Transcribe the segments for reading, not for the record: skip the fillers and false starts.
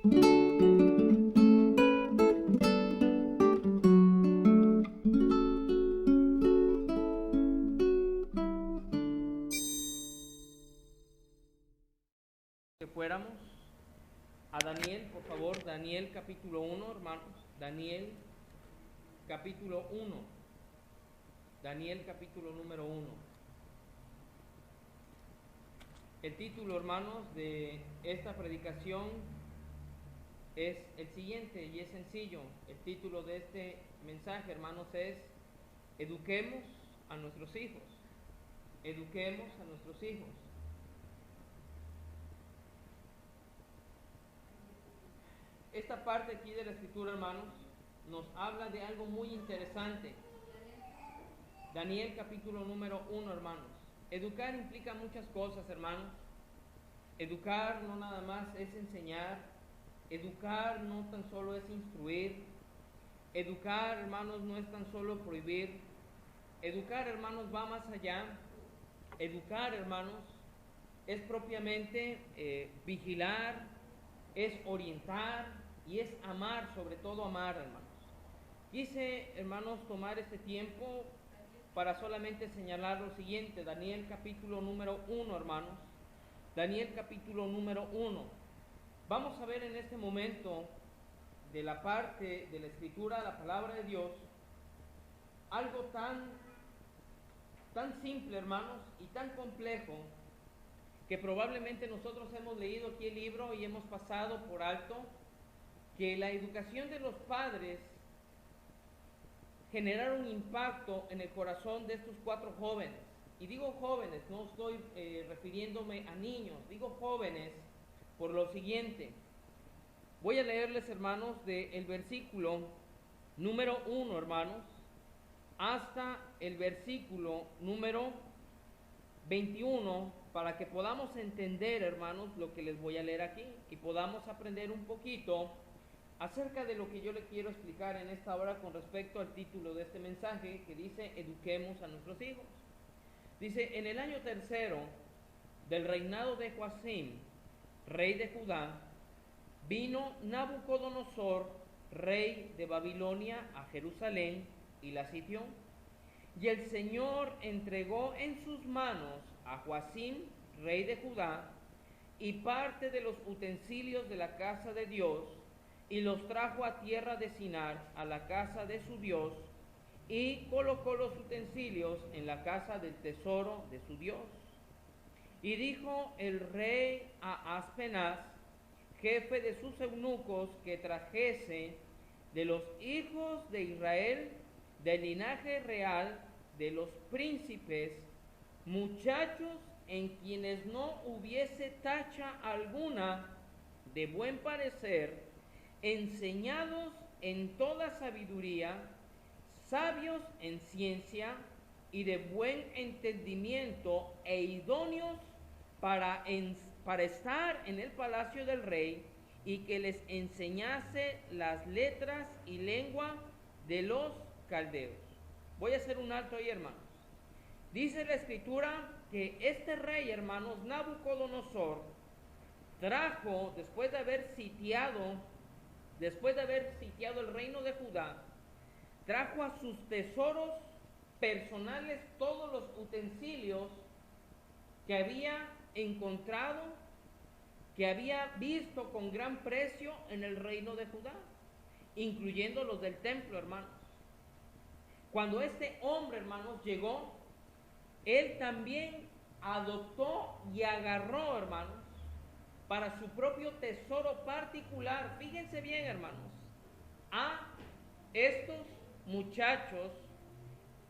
Que fuéramos a Daniel, por favor, Daniel capítulo 1, hermanos, Daniel capítulo 1, Daniel capítulo número 1. El título, hermanos, de esta predicación es el siguiente y es sencillo. El título de este mensaje, hermanos, es Eduquemos a nuestros hijos. Eduquemos a nuestros hijos. Esta parte aquí de la escritura, hermanos, nos habla de algo muy interesante. Daniel capítulo número 1, hermanos. Educar implica muchas cosas, hermanos. Educar no nada más es enseñar. Educar no tan solo es instruir. Educar, hermanos, no es tan solo prohibir. Educar, hermanos, va más allá. Educar, hermanos, es propiamente vigilar, es orientar y es amar, sobre todo amar, hermanos. Quise, hermanos, tomar este tiempo para solamente señalar lo siguiente. Daniel capítulo número 1, hermanos. Daniel capítulo número 1. Vamos a ver en este momento de la parte de la escritura, la palabra de Dios, algo tan simple, hermanos, y tan complejo, que probablemente nosotros hemos leído aquí el libro y hemos pasado por alto, que la educación de los padres generaron un impacto en el corazón de estos 4 jóvenes. Y digo jóvenes, no estoy refiriéndome a niños, digo jóvenes por lo siguiente. Voy a leerles, hermanos, del versículo número 1, hermanos, hasta el versículo número 21, para que podamos entender, hermanos, lo que les voy a leer aquí y podamos aprender un poquito acerca de lo que yo le quiero explicar en esta hora con respecto al título de este mensaje, que dice Eduquemos a nuestros hijos. Dice: en el año 3 del reinado de Joacim, rey de Judá, vino Nabucodonosor, rey de Babilonia, a Jerusalén y la sitió. Y el Señor entregó en sus manos a Joacim, rey de Judá, y parte de los utensilios de la casa de Dios, y los trajo a tierra de Sinar, a la casa de su Dios, y colocó los utensilios en la casa del tesoro de su Dios. Y dijo el rey a Aspenaz, jefe de sus eunucos, que trajese de los hijos de Israel, del linaje real, de los príncipes, muchachos en quienes no hubiese tacha alguna, de buen parecer, enseñados en toda sabiduría, sabios en ciencia y de buen entendimiento, e idóneos para estar en el palacio del rey, y que les enseñase las letras y lengua de los caldeos. Voy a hacer un alto ahí, hermanos. Dice la escritura que este rey, hermanos, Nabucodonosor, trajo, después de haber sitiado el reino de Judá, trajo a sus tesoros personales todos los utensilios que había encontrado, que había visto con gran precio en el reino de Judá, incluyendo los del templo, hermanos. Cuando este hombre, hermanos, llegó, él también adoptó y agarró, hermanos, para su propio tesoro particular, fíjense bien, hermanos, a estos muchachos,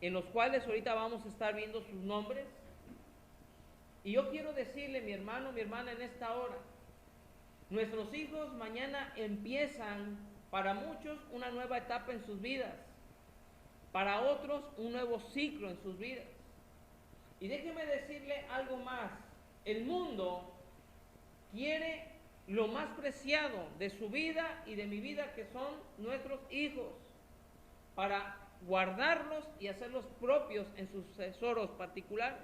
en los cuales ahorita vamos a estar viendo sus nombres. Y yo quiero decirle, mi hermano, mi hermana, en esta hora, nuestros hijos mañana empiezan, para muchos, una nueva etapa en sus vidas, para otros un nuevo ciclo en sus vidas. Y déjeme decirle algo más: el mundo quiere lo más preciado de su vida y de mi vida, que son nuestros hijos, para guardarlos y hacerlos propios en sus tesoros particulares.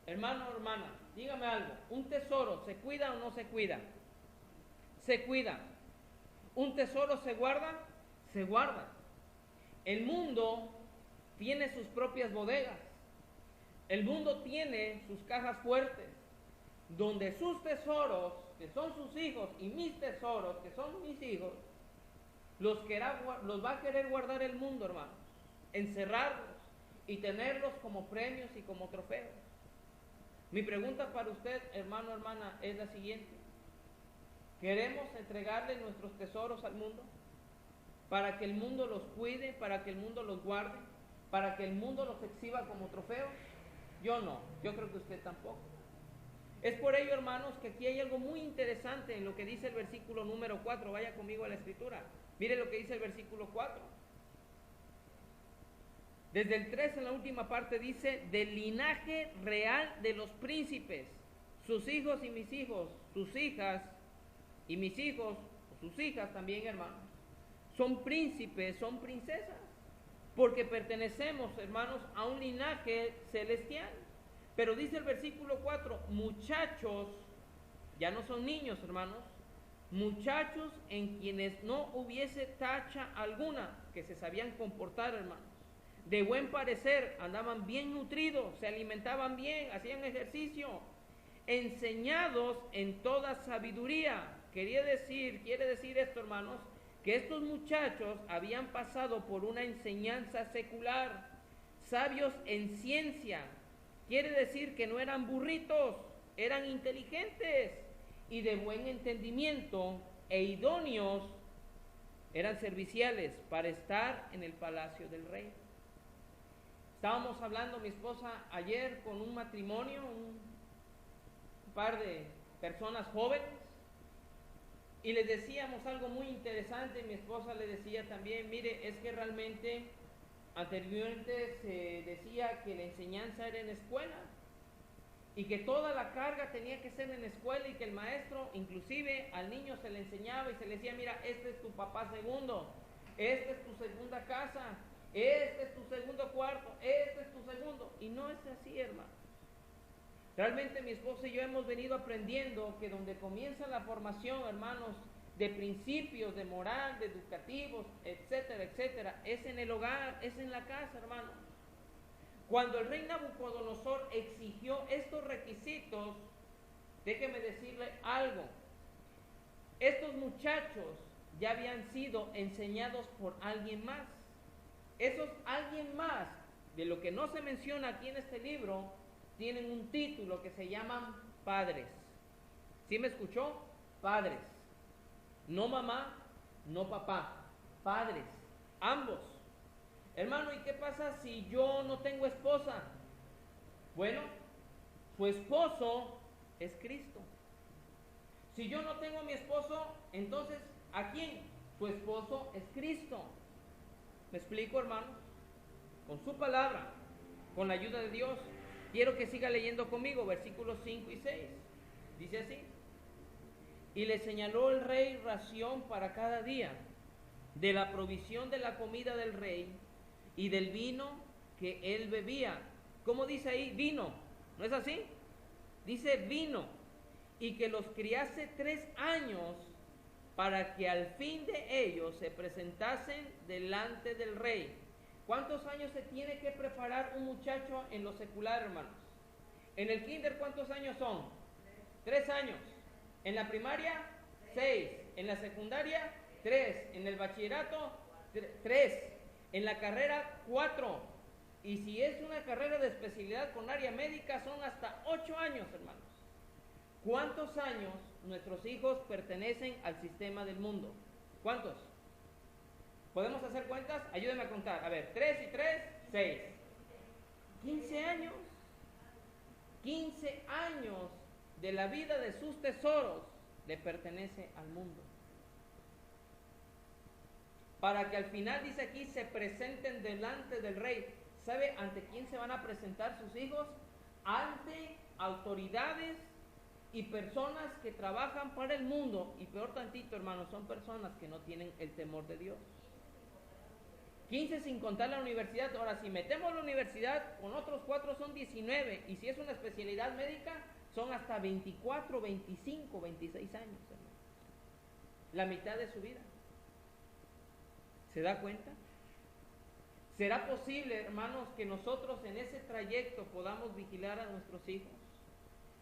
Hermano o hermana, dígame algo: ¿un tesoro se cuida o no se cuida? se cuida. Un tesoro se guarda, se guarda. El mundo tiene sus propias bodegas. El mundo tiene sus cajas fuertes, donde sus tesoros, que son sus hijos, y mis tesoros, que son mis hijos, los va a querer guardar el mundo, hermanos, encerrarlos y tenerlos como premios y como trofeos. Mi pregunta para usted, hermano, hermana, es la siguiente. ¿Queremos entregarle nuestros tesoros al mundo para que el mundo los cuide, para que el mundo los guarde, para que el mundo los exhiba como trofeos? Yo no, yo creo que usted tampoco. Es por ello, hermanos, que aquí hay algo muy interesante en lo que dice el versículo número 4. Vaya conmigo a la escritura. Mire lo que dice el versículo 4. Desde el 3 en la última parte dice: del linaje real de los príncipes, sus hijos y mis hijos, sus hijas y mis hijos, o sus hijas también, hermanos, son príncipes, son princesas, porque pertenecemos, hermanos, a un linaje celestial. Pero dice el versículo 4, muchachos, ya no son niños, hermanos, muchachos en quienes no hubiese tacha alguna, que se sabían comportar, hermanos, de buen parecer, andaban bien nutridos, se alimentaban bien, hacían ejercicio, enseñados en toda sabiduría. Quiere decir esto, hermanos, que estos muchachos habían pasado por una enseñanza secular, sabios en ciencia. Quiere decir que no eran burritos, eran inteligentes y de buen entendimiento e idóneos, eran serviciales para estar en el palacio del rey. Estábamos hablando, mi esposa, ayer con un matrimonio, un par de personas jóvenes, y les decíamos algo muy interesante. Mi esposa le decía también, mire, es que realmente anteriormente se decía que la enseñanza era en escuela y que toda la carga tenía que ser en escuela, y que el maestro inclusive al niño se le enseñaba y se le decía, mira, este es tu papá segundo, esta es tu segunda casa, este es tu segundo cuarto, este es tu segundo. Y no es así, hermano. Realmente mi esposa y yo hemos venido aprendiendo que donde comienza la formación, hermanos, de principios, de moral, de educativos, etcétera, etcétera, es en el hogar, es en la casa, hermanos. Cuando el rey Nabucodonosor exigió estos requisitos, déjeme decirle algo. Estos muchachos ya habían sido enseñados por alguien más. Esos alguien más, de lo que no se menciona aquí en este libro, tienen un título que se llaman padres. ¿Sí me escuchó? Padres. No mamá, no papá. Padres. Ambos. Hermano, ¿y qué pasa si yo no tengo esposa? Bueno, su esposo es Cristo. Si yo no tengo a mi esposo, entonces, ¿a quién? Su esposo es Cristo. ¿Me explico, hermano? Con su palabra, con la ayuda de Dios. Quiero que siga leyendo conmigo, versículos 5 y 6. Dice así: y le señaló el rey ración para cada día, de la provisión de la comida del rey y del vino que él bebía. ¿Cómo dice ahí? Vino. ¿No es así? Dice vino. Y que los criase 3 años para que al fin de ellos se presentasen delante del rey. ¿Cuántos años se tiene que preparar un muchacho en lo secular, hermanos? En el kinder, ¿cuántos años son? 3 años. En la primaria, 6. En la secundaria, 3. En el bachillerato, 3. En la carrera, 4. Y si es una carrera de especialidad con área médica, son hasta 8 años, hermanos. ¿Cuántos años nuestros hijos pertenecen al sistema del mundo? ¿Cuántos? ¿Podemos hacer cuentas? Ayúdenme a contar. A ver, 3 y 3, 6. 15 años. 15 años de la vida de sus tesoros le pertenece al mundo. Para que al final, dice aquí, se presenten delante del rey. ¿Sabe ante quién se van a presentar sus hijos? Ante autoridades y personas que trabajan para el mundo. Y peor tantito, hermanos, son personas que no tienen el temor de Dios. 15 sin contar la universidad. Ahora, si metemos la universidad, con otros 4 son 19. Y si es una especialidad médica, son hasta 24, 25, 26 años, hermano. la mitad de su vida. ¿Se da cuenta? ¿Será posible, hermanos, que nosotros en ese trayecto podamos vigilar a nuestros hijos?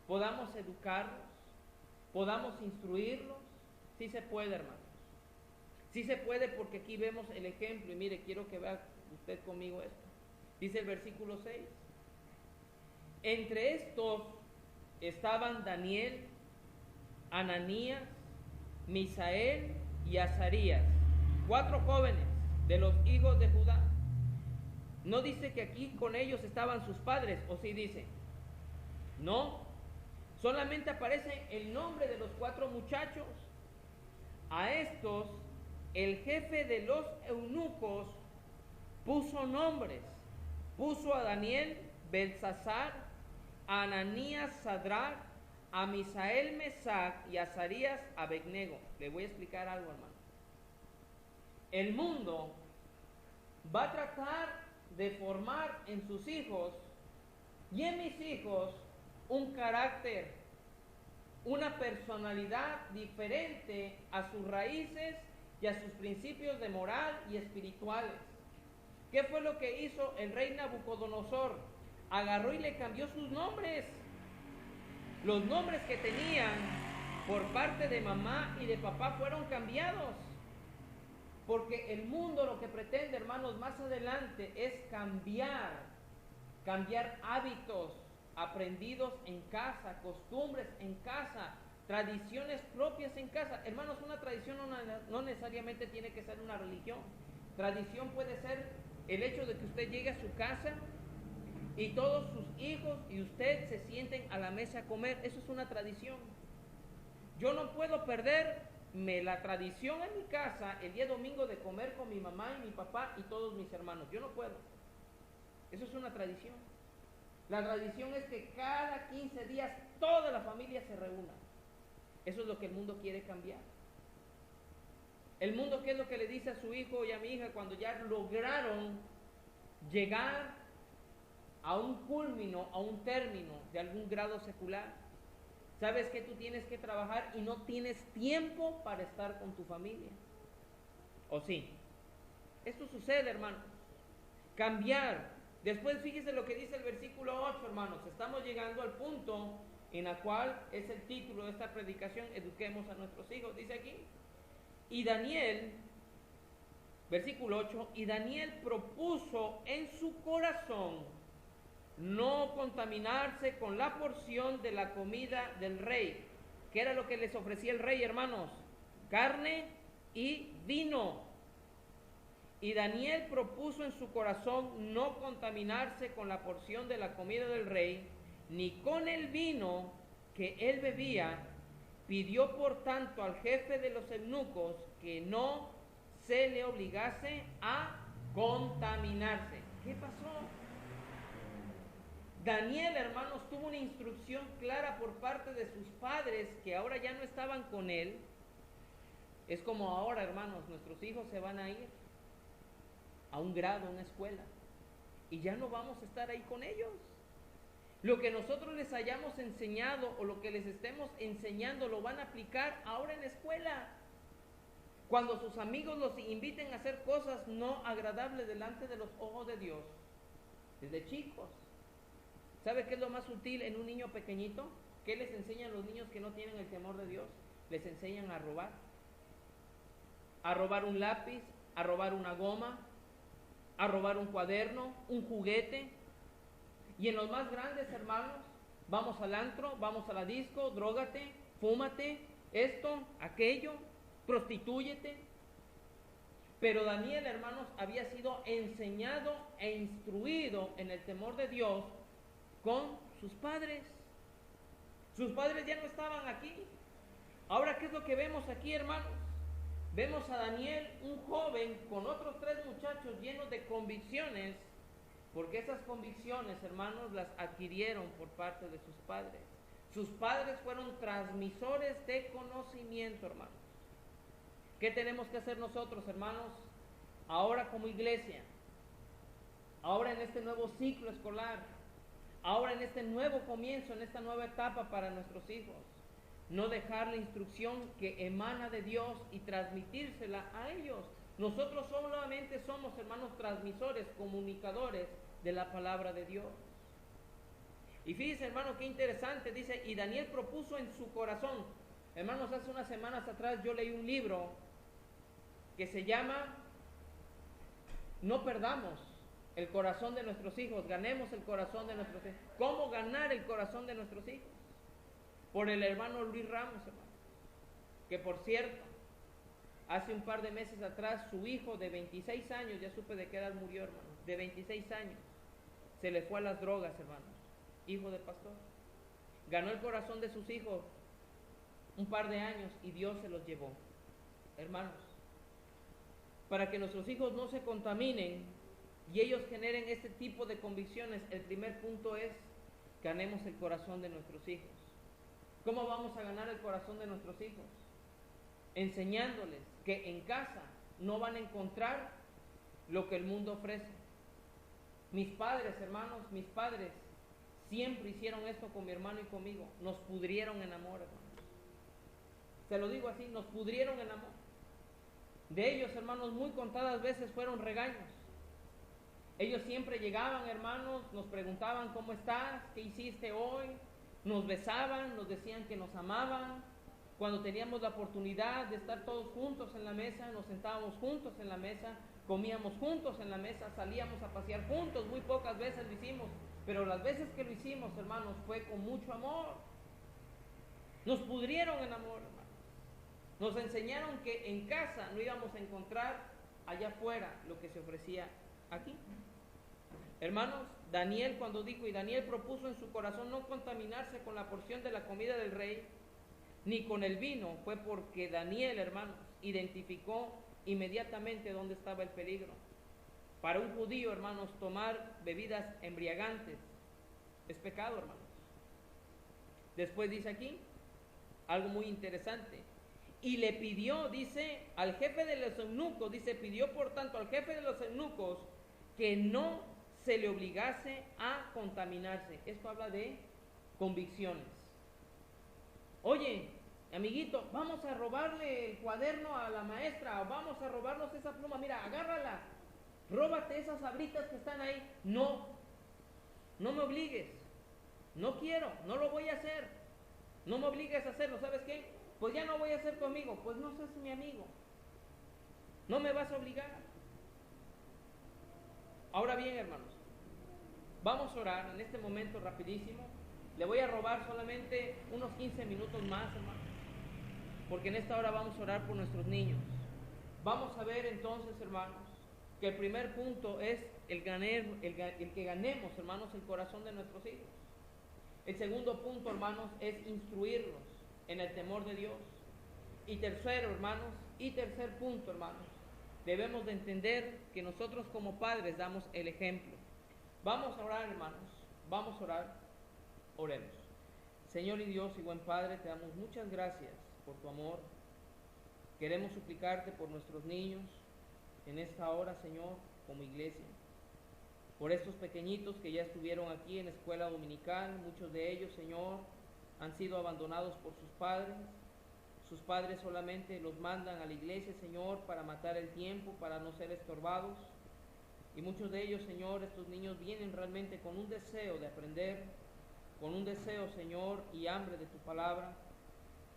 ¿Podamos educarlos? ¿Podamos instruirlos? Sí se puede, hermanos. Sí se puede, porque aquí vemos el ejemplo. Y mire, quiero que vea usted conmigo esto. Dice el versículo 6. Entre estos estaban Daniel, Ananías, Misael y Azarías, 4 jóvenes de los hijos de Judá. No dice que aquí con ellos estaban sus padres, ¿o sí dice? No, solamente aparece el nombre de los 4 muchachos. A estos, el jefe de los eunucos puso nombres. Puso a Daniel, Belsasar, a Ananías, Sadrach, a Misael, Mesac y a Azarías, Abednego. Le voy a explicar algo, hermano. El mundo va a tratar de formar en sus hijos y en mis hijos un carácter, una personalidad diferente a sus raíces y a sus principios de moral y espirituales. ¿Qué fue lo que hizo el rey Nabucodonosor? Agarró y le cambió sus nombres. Los nombres que tenían por parte de mamá y de papá fueron cambiados. Porque el mundo lo que pretende, hermanos, más adelante es cambiar hábitos aprendidos en casa, costumbres en casa, tradiciones propias en casa. Hermanos, una tradición no necesariamente tiene que ser una religión. Tradición puede ser el hecho de que usted llegue a su casa y todos sus hijos y usted se sienten a la mesa a comer. Eso es una tradición. Yo no puedo perderme la tradición en mi casa el día domingo de comer con mi mamá y mi papá y todos mis hermanos. Yo no puedo. Eso es una tradición. La tradición es que cada 15 días toda la familia se reúna. Eso es lo que el mundo quiere cambiar. El mundo, ¿qué es lo que le dice a su hijo y a mi hija cuando ya lograron llegar a un culmino, a un término de algún grado secular? Sabes que tú tienes que trabajar y no tienes tiempo para estar con tu familia. ¿O sí? Esto sucede, hermanos. Cambiar. Después fíjese lo que dice el versículo 8, hermanos. Estamos llegando al punto en el cual es el título de esta predicación: eduquemos a nuestros hijos. Dice aquí: y Daniel, versículo 8, y Daniel propuso en su corazón no contaminarse con la porción de la comida del rey. ¿Qué era lo que les ofrecía el rey, hermanos? Carne y vino. Y Daniel propuso en su corazón no contaminarse con la porción de la comida del rey, ni con el vino que él bebía. Pidió por tanto al jefe de los eunucos que no se le obligase a contaminarse. ¿Qué pasó? Daniel, hermanos, tuvo una instrucción clara por parte de sus padres que ahora ya no estaban con él. Es como ahora, hermanos, nuestros hijos se van a ir a un grado, a una escuela, y ya no vamos a estar ahí con ellos. Lo que nosotros les hayamos enseñado o lo que les estemos enseñando lo van a aplicar ahora en la escuela. Cuando sus amigos los inviten a hacer cosas no agradables delante de los ojos de Dios, desde chicos. ¿Sabe qué es lo más sutil en un niño pequeñito? ¿Qué les enseñan los niños que no tienen el temor de Dios? Les enseñan a robar un lápiz, a robar una goma, a robar un cuaderno, un juguete. Y en los más grandes, hermanos, vamos al antro, vamos a la disco, drógate, fúmate, esto, aquello, prostitúyete. Pero Daniel, hermanos, había sido enseñado e instruido en el temor de Dios con sus padres. Sus padres ya no estaban aquí. Ahora, ¿qué es lo que vemos aquí, hermanos? Vemos a Daniel, un joven, con otros 3 muchachos llenos de convicciones, porque esas convicciones, hermanos, las adquirieron por parte de sus padres. Sus padres fueron transmisores de conocimiento, hermanos. ¿Qué tenemos que hacer nosotros, hermanos, ahora como iglesia? Ahora en este nuevo ciclo escolar, ahora en este nuevo comienzo, en esta nueva etapa para nuestros hijos. no dejar la instrucción que emana de Dios y transmitírsela a ellos. Nosotros solamente somos, hermanos, transmisores, comunicadores de la palabra de Dios. Y fíjense, hermano, qué interesante, dice, y Daniel propuso en su corazón. Hermanos, hace unas semanas atrás yo leí un libro que se llama No perdamos el corazón de nuestros hijos, ganemos el corazón de nuestros hijos. ¿Cómo ganar el corazón de nuestros hijos? Por el hermano Luis Ramos, hermano, que por cierto, hace un par de meses atrás, su hijo de 26 años, ya supe de qué edad murió, hermano, de 26 años, se le fue a las drogas, hermanos, hijo de pastor. Ganó el corazón de sus hijos un par de años y Dios se los llevó. Hermanos, para que nuestros hijos no se contaminen y ellos generen este tipo de convicciones, el primer punto es, ganemos el corazón de nuestros hijos. ¿Cómo vamos a ganar el corazón de nuestros hijos? Enseñándoles que en casa no van a encontrar lo que el mundo ofrece. Mis padres, hermanos, mis padres siempre hicieron esto con mi hermano y conmigo. Nos pudrieron en amor, hermanos. Se lo digo así, nos pudrieron en amor. De ellos, hermanos, muy contadas veces fueron regaños. Ellos siempre llegaban, hermanos, nos preguntaban cómo estás, qué hiciste hoy, nos besaban, nos decían que nos amaban. Cuando teníamos la oportunidad de estar todos juntos en la mesa, nos sentábamos juntos en la mesa, comíamos juntos en la mesa, salíamos a pasear juntos. Muy pocas veces lo hicimos, pero las veces que lo hicimos, hermanos, fue con mucho amor. Nos pudrieron en amor, hermanos. Nos enseñaron que en casa no íbamos a encontrar allá afuera lo que se ofrecía aquí. Hermanos, Daniel cuando dijo, y Daniel propuso en su corazón no contaminarse con la porción de la comida del rey, ni con el vino, fue porque Daniel, hermanos, identificó inmediatamente dónde estaba el peligro. Para un judío, hermanos, tomar bebidas embriagantes es pecado, hermanos. Después dice aquí algo muy interesante. Y le pidió, dice, al jefe de los eunucos, dice, pidió por tanto al jefe de los eunucos que no se le obligase a contaminarse. Esto habla de convicciones. Oye, amiguito, vamos a robarle el cuaderno a la maestra, o vamos a robarnos esa pluma, mira, agárrala, róbate esas abritas que están ahí. No, no me obligues, no quiero, no lo voy a hacer, no me obligues a hacerlo. ¿Sabes qué? Pues ya no voy a ser tu amigo. Pues no seas mi amigo, no me vas a obligar. Ahora bien, hermanos, vamos a orar en este momento rapidísimo. Le voy a robar solamente unos 15 minutos más, hermanos, porque en esta hora vamos a orar por nuestros niños. Vamos a ver entonces, hermanos, que el primer punto es el que ganemos, hermanos, el corazón de nuestros hijos. El segundo punto, hermanos, es instruirlos en el temor de Dios. Y tercer punto, hermanos, debemos de entender que nosotros como padres damos el ejemplo. Vamos a orar, hermanos, vamos a orar, oremos. Señor y Dios y buen Padre, te damos muchas gracias por tu amor. Queremos suplicarte por nuestros niños en esta hora, Señor, como iglesia. Por estos pequeñitos que ya estuvieron aquí en escuela dominical, muchos de ellos, Señor, han sido abandonados por sus padres. Sus padres solamente los mandan a la iglesia, Señor, para matar el tiempo, para no ser estorbados. Y muchos de ellos, Señor, estos niños vienen realmente con un deseo de aprender, con un deseo, Señor, y hambre de tu palabra.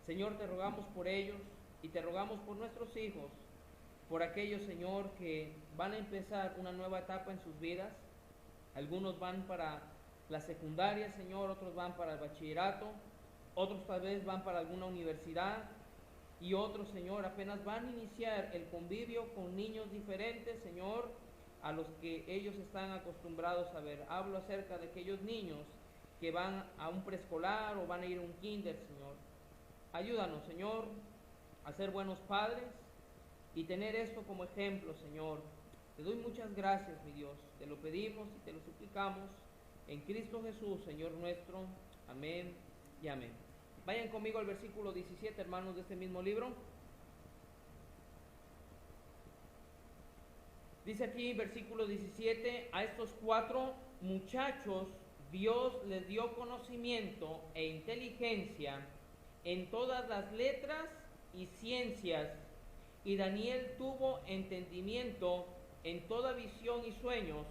Señor, te rogamos por ellos y te rogamos por nuestros hijos, por aquellos, Señor, que van a empezar una nueva etapa en sus vidas. Algunos van para la secundaria, Señor, otros van para el bachillerato, otros tal vez van para alguna universidad y otros, Señor, apenas van a iniciar el convivio con niños diferentes, Señor, a los que ellos están acostumbrados a ver. Hablo acerca de aquellos niños que van a un preescolar o van a ir a un kinder, Señor. Ayúdanos, Señor, a ser buenos padres y tener esto como ejemplo, Señor. Te doy muchas gracias, mi Dios. Te lo pedimos y te lo suplicamos en Cristo Jesús, Señor nuestro. Amén y amén. Vayan conmigo al versículo 17, hermanos, de este mismo libro. Dice aquí, versículo 17, a estos 4 muchachos Dios les dio conocimiento e inteligencia en todas las letras y ciencias, y Daniel tuvo entendimiento en toda visión y sueños.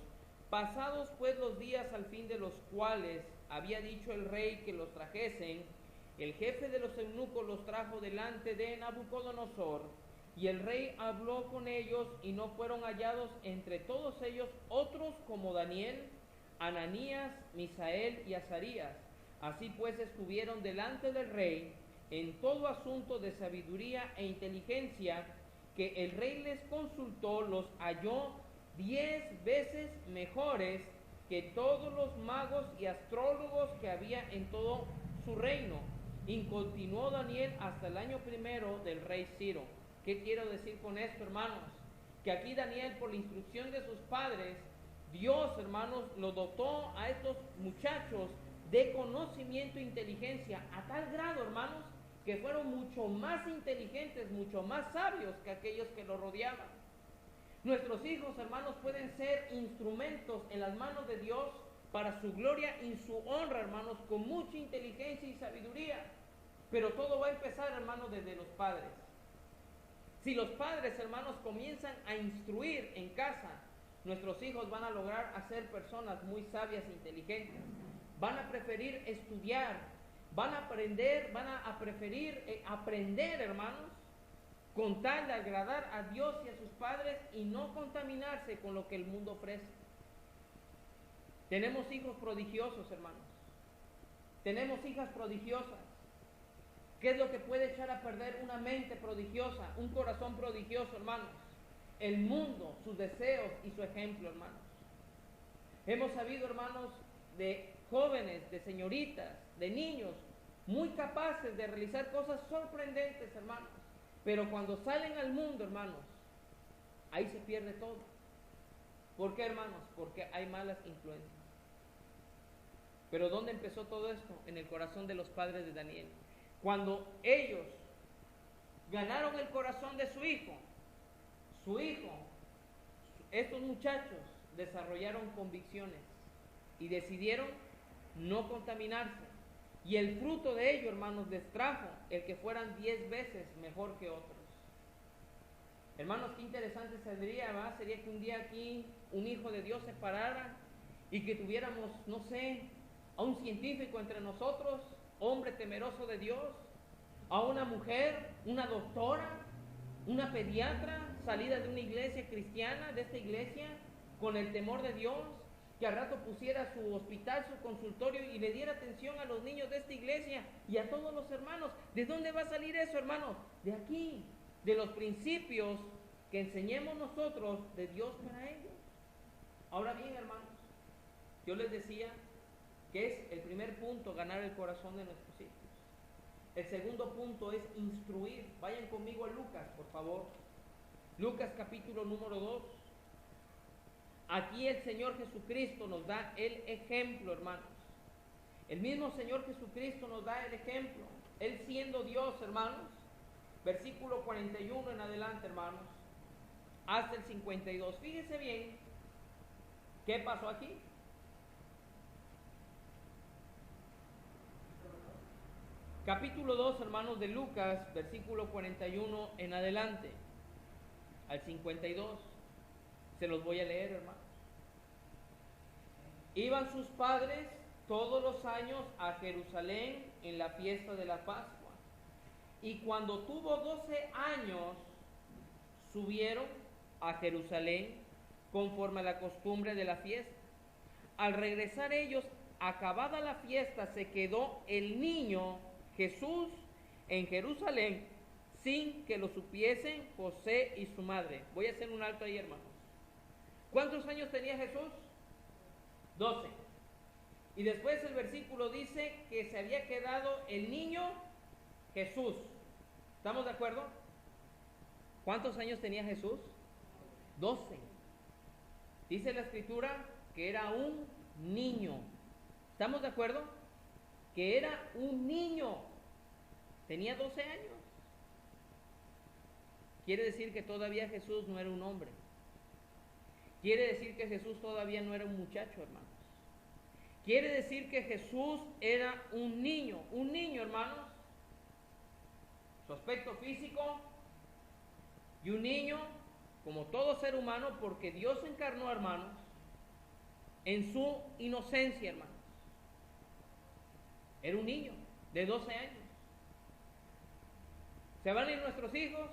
Pasados pues los días al fin de los cuales había dicho el rey que los trajesen, el jefe de los eunucos los trajo delante de Nabucodonosor, y el rey habló con ellos, y no fueron hallados entre todos ellos otros como Daniel, Ananías, Misael y Azarías. Así pues estuvieron delante del rey en todo asunto de sabiduría e inteligencia que el rey les consultó, los halló 10 veces mejores que todos los magos y astrólogos que había en todo su reino. Y continuó Daniel hasta el año primero del rey Ciro. ¿Qué quiero decir con esto, hermanos? Que aquí Daniel, por la instrucción de sus padres, Dios, hermanos, lo dotó a estos muchachos de conocimiento e inteligencia a tal grado, hermanos, que fueron mucho más inteligentes, mucho más sabios que aquellos que lo rodeaban. Nuestros hijos, hermanos, pueden ser instrumentos en las manos de Dios para su gloria y su honra, hermanos, con mucha inteligencia y sabiduría. Pero todo va a empezar, hermanos, desde los padres. Si los padres, hermanos, comienzan a instruir en casa, nuestros hijos van a lograr hacer personas muy sabias e inteligentes. Van a preferir estudiar, van a preferir aprender, hermanos, con tal de agradar a Dios y a sus padres y no contaminarse con lo que el mundo ofrece. Tenemos hijos prodigiosos, hermanos. Tenemos hijas prodigiosas. ¿Qué es lo que puede echar a perder una mente prodigiosa, un corazón prodigioso, hermanos? El mundo, sus deseos y su ejemplo, hermanos. Hemos sabido, hermanos, de jóvenes, de señoritas, de niños, muy capaces de realizar cosas sorprendentes, hermanos. Pero cuando salen al mundo, hermanos, ahí se pierde todo. ¿Por qué, hermanos? Porque hay malas influencias. Pero ¿dónde empezó todo esto? En el corazón de los padres de Daniel. Cuando ellos ganaron el corazón de su hijo, estos muchachos desarrollaron convicciones y decidieron no contaminarse. Y el fruto de ello, hermanos, les trajo el que fueran 10 veces mejor que otros. Hermanos, qué interesante sería, ¿verdad? Sería que un día aquí un hijo de Dios se parara y que tuviéramos, no sé, a un científico entre nosotros, hombre temeroso de Dios, a una mujer, una doctora, una pediatra, salida de una iglesia cristiana, de esta iglesia, con el temor de Dios, que al rato pusiera su hospital, su consultorio y le diera atención a los niños de esta iglesia y a todos los hermanos. ¿De dónde va a salir eso, hermanos? De aquí, de los principios que enseñemos nosotros de Dios para ellos. Ahora bien, hermanos, yo les decía que es el primer punto, ganar el corazón de nuestros hijos. El segundo punto es instruir. Vayan conmigo a Lucas, por favor. Lucas capítulo número 2. Aquí el Señor Jesucristo nos da el ejemplo, hermanos. El mismo Señor Jesucristo nos da el ejemplo. Él siendo Dios, hermanos. Versículo 41 en adelante, hermanos. Hasta el 52. Fíjense bien. ¿Qué pasó aquí? Capítulo 2, hermanos, de Lucas, versículo 41 en adelante, al 52. Se los voy a leer, hermanos. Iban sus padres todos los años a Jerusalén en la fiesta de la Pascua. Y cuando tuvo 12 años, subieron a Jerusalén conforme a la costumbre de la fiesta. Al regresar ellos, acabada la fiesta, se quedó el niño Jesús en Jerusalén sin que lo supiesen José y su madre. Voy a hacer un alto ahí, hermanos. ¿Cuántos años tenía Jesús? 12. Y después el versículo dice que se había quedado el niño Jesús. ¿Estamos de acuerdo? ¿Cuántos años tenía Jesús? 12. Dice la escritura que era un niño. ¿Estamos de acuerdo? Que era un niño. Tenía 12 años. Quiere decir que todavía Jesús no era un hombre. Quiere decir que Jesús todavía no era un muchacho, hermanos. Quiere decir que Jesús era un niño. Un niño, hermanos, su aspecto físico, y un niño, como todo ser humano, porque Dios encarnó, hermanos, en su inocencia, hermanos. Era un niño de 12 años. ¿Se van a ir nuestros hijos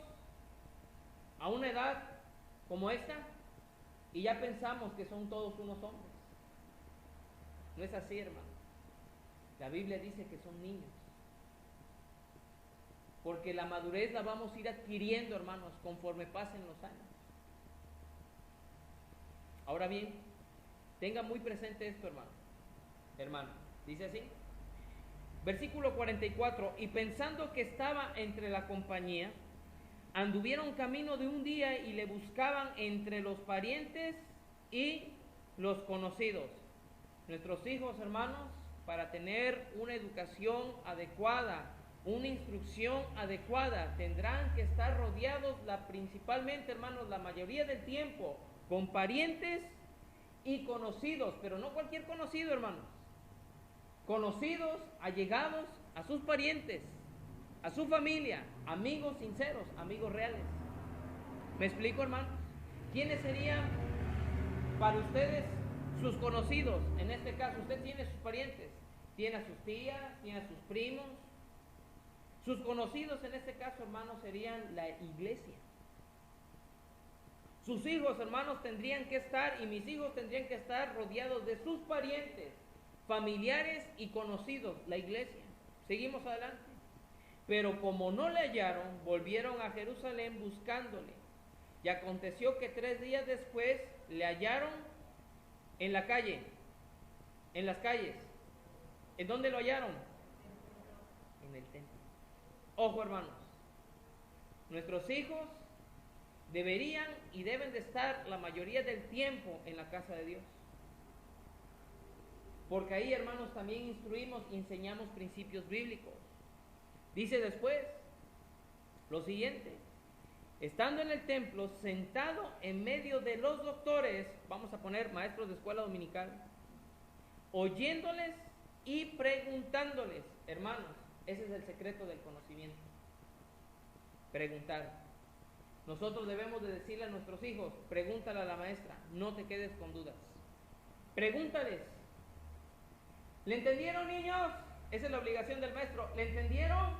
a una edad como esta? Y ya pensamos que son todos unos hombres. No es así, hermano. La Biblia dice que son niños. Porque la madurez la vamos a ir adquiriendo, hermanos, conforme pasen los años. Ahora bien, tenga muy presente esto, hermano. Dice así. Versículo 44. Y pensando que estaba entre la compañía, anduvieron camino de un día y le buscaban entre los parientes y los conocidos. Nuestros hijos, hermanos, para tener una educación adecuada, una instrucción adecuada, tendrán que estar rodeados principalmente, hermanos, la mayoría del tiempo, con parientes y conocidos, pero no cualquier conocido, hermanos. Conocidos, allegados a sus parientes, a su familia, amigos sinceros, amigos reales. ¿Me explico, hermanos? ¿Quiénes serían para ustedes sus conocidos? En este caso, usted tiene sus parientes, tiene a sus tías, tiene a sus primos. Sus conocidos en este caso, hermanos, serían la iglesia. Sus hijos, hermanos, tendrían que estar, y mis hijos tendrían que estar rodeados de sus parientes, familiares y conocidos, la iglesia. Seguimos adelante. Pero como no le hallaron, volvieron a Jerusalén buscándole. Y aconteció que 3 días después le hallaron en la calle, en las calles. ¿En dónde lo hallaron? En el templo. Ojo, hermanos, nuestros hijos deberían y deben de estar la mayoría del tiempo en la casa de Dios. Porque ahí, hermanos, también instruimos y enseñamos principios bíblicos. Dice después lo siguiente: estando en el templo, sentado en medio de los doctores, vamos a poner maestros de escuela dominical, oyéndoles y preguntándoles. Hermanos, ese es el secreto del conocimiento. Preguntar. Nosotros debemos de decirle a nuestros hijos: pregúntale a la maestra, no te quedes con dudas. Pregúntales. ¿Le entendieron, niños? Esa es la obligación del maestro. ¿Le entendieron?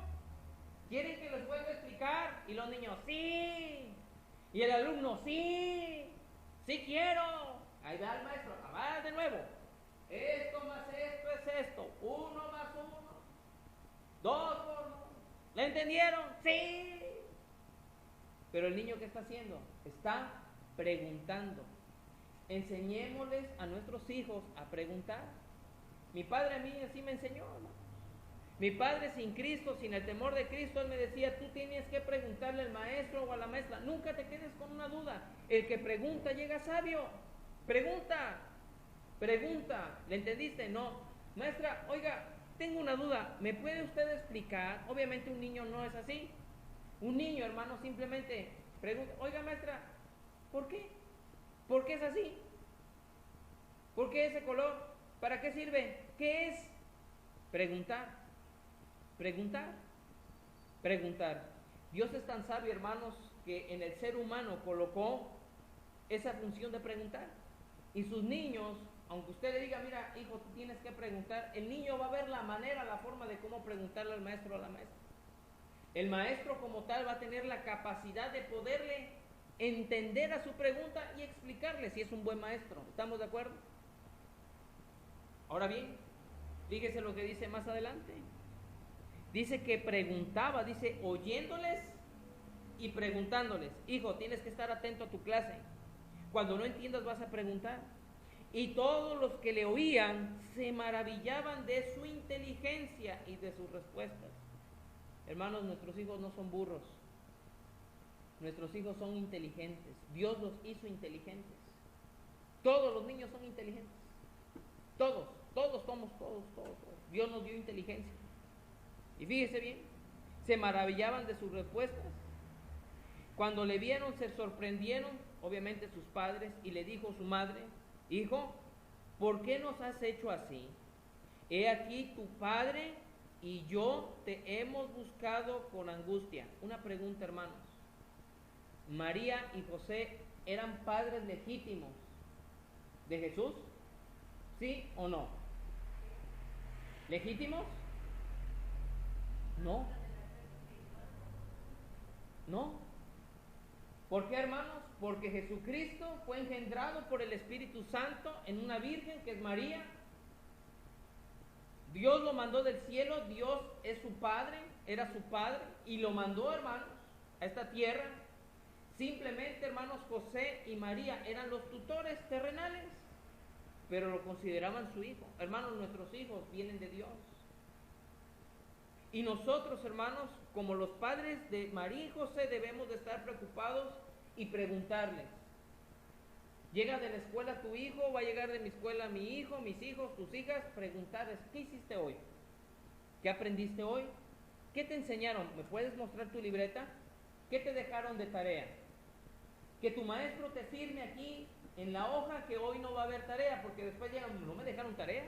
¿Quieren que les vuelva a explicar? Y los niños: sí. Y el alumno: sí. Sí quiero. Ahí va el maestro: va de nuevo. Esto más esto es esto. 1 más 1. 2 por 1. ¿Le entendieron? Sí. Pero el niño, ¿qué está haciendo? Está preguntando. Enseñémosles a nuestros hijos a preguntar. Mi padre a mí así me enseñó, ¿no? Mi padre, sin Cristo, sin el temor de Cristo, él me decía: tú tienes que preguntarle al maestro o a la maestra. Nunca te quedes con una duda. El que pregunta llega sabio. Pregunta. Pregunta. ¿Le entendiste? No. Maestra, oiga, tengo una duda. ¿Me puede usted explicar? Obviamente un niño no es así. Un niño, hermano, simplemente pregunta: oiga, maestra, ¿por qué? ¿Por qué es así? ¿Por qué ese color? ¿Para qué sirve? ¿Qué es? Preguntar. Preguntar. Preguntar. Dios es tan sabio, hermanos, que en el ser humano colocó esa función de preguntar. Y sus niños, aunque usted le diga: mira, hijo, tú tienes que preguntar, el niño va a ver la manera, la forma de cómo preguntarle al maestro o a la maestra. El maestro como tal va a tener la capacidad de poderle entender a su pregunta y explicarle, si es un buen maestro. ¿Estamos de acuerdo? Ahora bien, fíjese lo que dice más adelante. Dice que preguntaba, dice oyéndoles y preguntándoles. Hijo, tienes que estar atento a tu clase. Cuando no entiendas vas a preguntar. Y todos los que le oían se maravillaban de su inteligencia y de sus respuestas. Hermanos, nuestros hijos no son burros. Nuestros hijos son inteligentes. Dios los hizo inteligentes. Todos los niños son inteligentes. Todos somos, todos. Dios nos dio inteligencia. Y fíjese bien, se maravillaban de sus respuestas. Cuando le vieron, se sorprendieron, obviamente sus padres, y le dijo su madre: hijo, ¿por qué nos has hecho así? He aquí tu padre y yo te hemos buscado con angustia. Una pregunta, hermanos. ¿María y José eran padres legítimos de Jesús? ¿Sí o no? ¿Legítimos? No. No. ¿Por qué, hermanos? Porque Jesucristo fue engendrado por el Espíritu Santo en una virgen que es María. Dios lo mandó del cielo, Dios es su Padre, era su Padre, y lo mandó, hermanos, a esta tierra. Simplemente, hermanos, José y María eran los tutores terrenales, pero lo consideraban su hijo. Hermanos, nuestros hijos vienen de Dios. Y nosotros, hermanos, como los padres de María y José, debemos de estar preocupados y preguntarles. Llega de la escuela tu hijo, va a llegar de mi escuela mi hijo, mis hijos, tus hijas, preguntarles, ¿qué hiciste hoy? ¿Qué aprendiste hoy? ¿Qué te enseñaron? ¿Me puedes mostrar tu libreta? ¿Qué te dejaron de tarea? Que tu maestro te firme aquí en la hoja que hoy no va a haber tarea, porque después llegan, ¿no me dejaron tarea?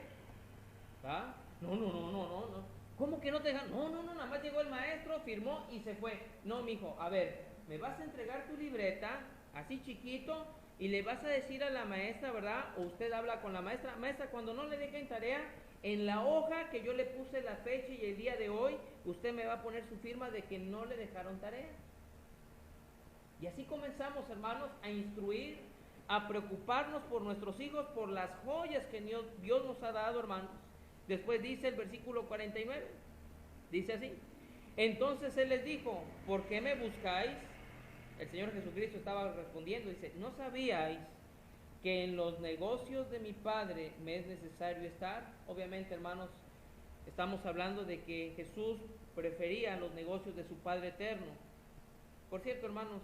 ¿Ah? No. ¿Cómo que no te dejaron? No, nada más llegó el maestro, firmó y se fue. No, mijo, a ver, me vas a entregar tu libreta, así chiquito, y le vas a decir a la maestra, ¿verdad? O usted habla con la maestra, maestra, cuando no le dejen tarea, en la hoja que yo le puse la fecha y el día de hoy, usted me va a poner su firma de que no le dejaron tarea. Y así comenzamos, hermanos, a instruir, a preocuparnos por nuestros hijos, por las joyas que Dios nos ha dado, hermanos. Después dice el versículo 49, dice así: entonces Él les dijo, ¿por qué me buscáis? El Señor Jesucristo estaba respondiendo, dice, ¿no sabíais que en los negocios de mi Padre me es necesario estar? Obviamente, hermanos, estamos hablando de que Jesús prefería los negocios de su Padre eterno. Por cierto, hermanos,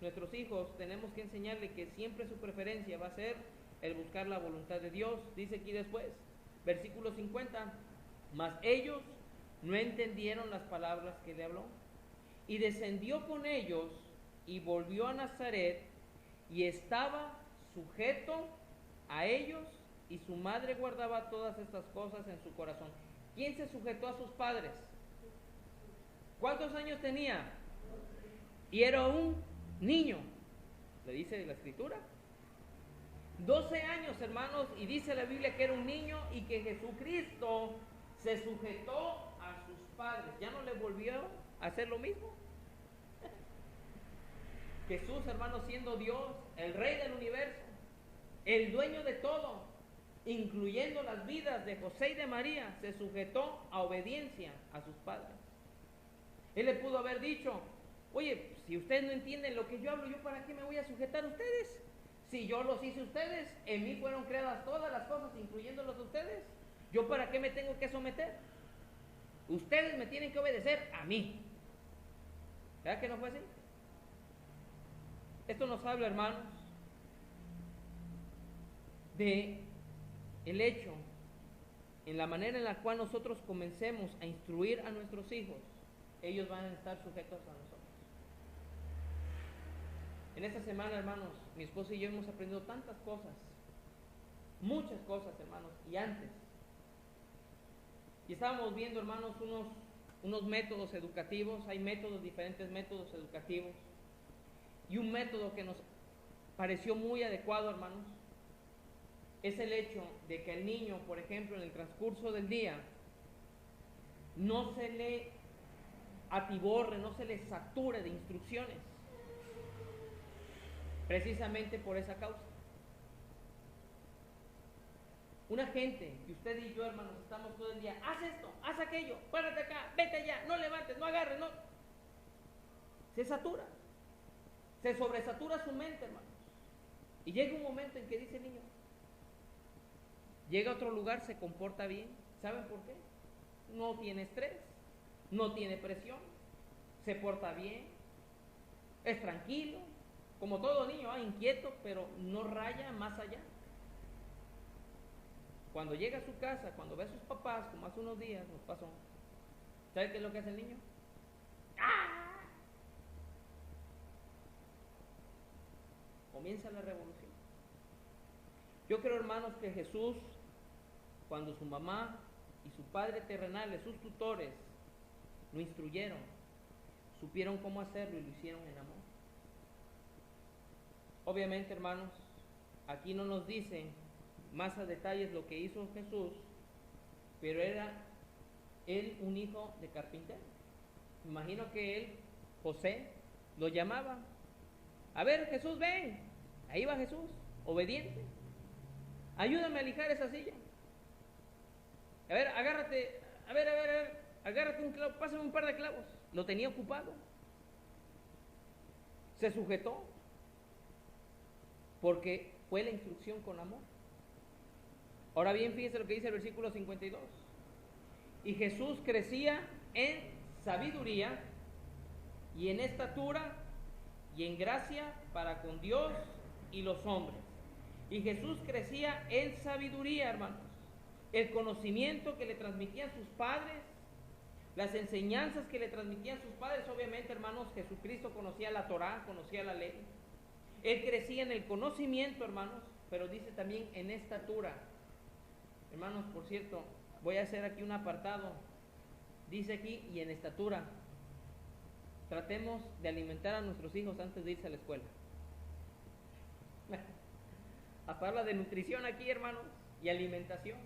nuestros hijos tenemos que enseñarle que siempre su preferencia va a ser el buscar la voluntad de Dios. Dice aquí después, versículo 50, mas ellos no entendieron las palabras que le habló. Y descendió con ellos y volvió a Nazaret y estaba sujeto a ellos, y su madre guardaba todas estas cosas en su corazón. ¿Quién se sujetó a sus padres? ¿Cuántos años tenía? Y era un niño, le dice la Escritura. 12 años, hermanos, y dice la Biblia que era un niño y que Jesucristo se sujetó a sus padres. ¿Ya no le volvió a hacer lo mismo? Jesús, hermanos, siendo Dios, el Rey del universo, el dueño de todo, incluyendo las vidas de José y de María, se sujetó a obediencia a sus padres. Él le pudo haber dicho, oye, si ustedes no entienden lo que yo hablo, ¿yo para qué me voy a sujetar a ustedes? Si yo los hice ustedes, en mí fueron creadas todas las cosas, incluyéndolos a ustedes. ¿Yo para qué me tengo que someter? Ustedes me tienen que obedecer a mí. ¿Verdad que no fue así? Esto nos habla, hermanos, de el hecho, en la manera en la cual nosotros comencemos a instruir a nuestros hijos, ellos van a estar sujetos a nosotros. En esta semana, hermanos, mi esposa y yo hemos aprendido tantas cosas, muchas cosas, hermanos, y antes. Y estábamos viendo, hermanos, unos métodos educativos. Hay métodos, diferentes métodos educativos. Y un método que nos pareció muy adecuado, hermanos, es el hecho de que el niño, por ejemplo, en el transcurso del día, no se le atiborre, no se le sature de instrucciones. Precisamente por esa causa. Una gente, que usted y yo, hermanos, estamos todo el día, haz esto, haz aquello, párate acá, vete allá, no levantes, no agarres, no. Se satura. Se sobresatura su mente, hermanos. Y llega un momento en que dice el niño, llega a otro lugar, se comporta bien. ¿Saben por qué? No tiene estrés, no tiene presión, se porta bien, es tranquilo, como todo niño, inquieto, pero no raya más allá. Cuando llega a su casa, cuando ve a sus papás, como hace unos días nos pasó, ¿sabe qué es lo que hace el niño? ¡Ah! Comienza la revolución. Yo creo, hermanos, que Jesús, cuando su mamá y su Padre terrenal, sus tutores, lo instruyeron, supieron cómo hacerlo y lo hicieron en amor. Obviamente, hermanos, aquí no nos dicen más a detalles lo que hizo Jesús, pero era él un hijo de carpintero. Imagino que él, José, lo llamaba. A ver, Jesús, ven. Ahí va Jesús, obediente. Ayúdame a lijar esa silla. A ver, agárrate, a ver, agárrate un clavo, pásame un par de clavos. Lo tenía ocupado. Se sujetó, porque fue la instrucción con amor. Ahora bien, fíjese lo que dice el versículo 52. Y Jesús crecía en sabiduría y en estatura y en gracia para con Dios y los hombres. Y Jesús crecía en sabiduría, hermanos. El conocimiento que le transmitían sus padres, las enseñanzas que le transmitían sus padres. Obviamente, hermanos, Jesucristo conocía la Torá, conocía la ley. Él crecía en el conocimiento, hermanos, pero dice también en estatura. Hermanos, por cierto, voy a hacer aquí un apartado. Dice aquí, y en estatura. Tratemos de alimentar a nuestros hijos antes de irse a la escuela. Habla de nutrición aquí, hermanos, y alimentación.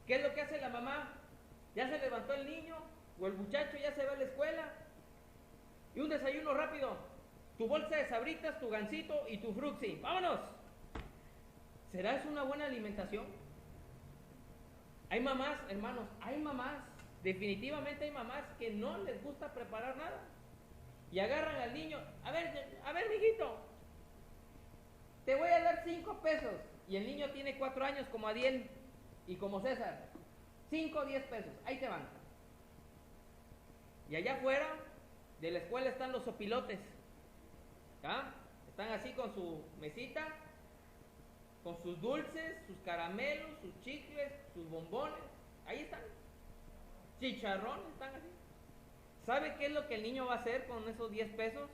¿Qué es lo que hace la mamá? Ya se levantó el niño o el muchacho, ya se va a la escuela. Y un desayuno rápido. Tu bolsa de Sabritas, tu Gansito y tu Fruxi. ¡Vámonos! ¿Será eso una buena alimentación? Hay mamás, hermanos, definitivamente hay mamás que no les gusta preparar nada. Y agarran al niño, a ver, mijito, te voy a dar 5 pesos. Y el niño tiene 4 años como Adiel y como César. 5 o 10 pesos, ahí te van. Y allá afuera de la escuela están los sopilotes. ¿Ah? Están así con su mesita, con sus dulces, sus caramelos, sus chicles, sus bombones. Ahí están. Chicharrones, están así. ¿Sabe qué es lo que el niño va a hacer con esos 10 pesos?